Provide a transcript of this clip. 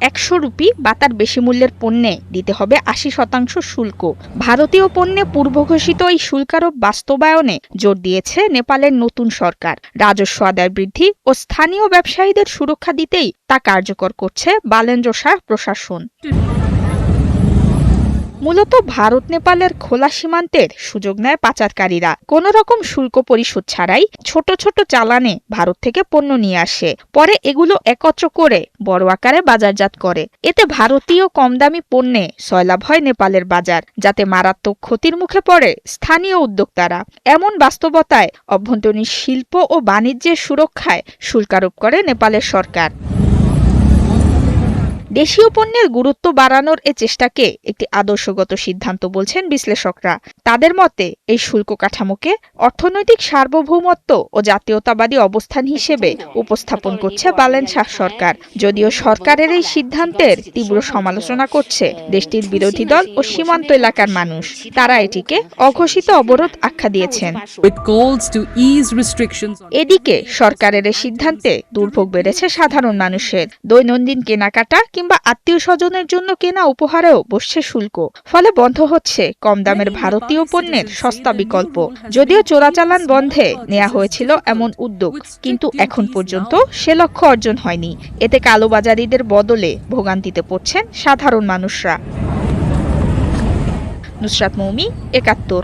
100 rupee বা তার বেশি মূল্যের পণ্যে দিতে হবে 80% শুল্ক। ভারতীয় পণ্যে পূর্বঘোষিত এই শুল্কারোপ বাস্তবায়নে জোর দিয়েছে নেপালের নতুন সরকার। রাজস্ব আদায় বৃদ্ধি ও স্থানীয় ব্যবসায়ীদের সুরক্ষা দিতেই তা কার্যকর করছে বালেন্দ্র শাহ প্রশাসন। মূলত ভারত নেপালের খোলা সীমান্তের সুযোগ নেয় পাচারকারীরা। কোন রকম শুল্ক পরিশোধ ছাড়াই ছোট ছোট চালানে ভারত থেকে পণ্য নিয়ে আসে, পরে এগুলো একত্র করে বড় আকারে বাজারজাত করে। এতে ভারতীয় কমদামি পণ্যে সয়লাভ হয় নেপালের বাজার, যাতে মারাত্মক ক্ষতির মুখে পড়ে স্থানীয় উদ্যোক্তারা। এমন বাস্তবতায় অভ্যন্তরীণ শিল্প ও বাণিজ্যের সুরক্ষায় শুল্কারোপ করে নেপালের সরকার। দেশীয় পণ্যের গুরুত্ব বাড়ানোর এ চেষ্টাকে একটি আদর্শগত সিদ্ধান্ত বলছেন বিশ্লেষকরা। তাদের মতে এই শুল্ক কাঠামোকে অর্থনৈতিক সার্বভৌমত্ব ও জাতীয়তাবাদী অবস্থান হিসেবে উপস্থাপন করছে বালেন্দ্র শাহ সরকার। যদিও সরকারের এই সিদ্ধান্তের তীব্র সমালোচনা করছে দেশটির বিরোধী দল ও সীমান্ত এলাকার মানুষ। তারা এটিকে অঘোষিত অবরোধ আখ্যা দিয়েছেন। এদিকে সরকারের এই সিদ্ধান্তে দুর্ভোগ বেড়েছে সাধারণ মানুষের। দৈনন্দিন কেনাকাটা কিংবা আত্মীয় স্বজনের জন্য কেনা উপহারেও বসছে শুল্ক। ফলে বন্ধ হচ্ছে কম দামের ভারতীয় পণ্যের সস্তা বিকল্প। যদিও চোরাচালান বন্ধে নেওয়া হয়েছিল এমন উদ্যোগ, কিন্তু এখন পর্যন্ত সে লক্ষ্য অর্জন হয়নি। এতে কালোবাজারিদের বদলে ভোগান্তিতে পড়ছেন সাধারণ মানুষরা। নুসরাত মৌমি, ৭১।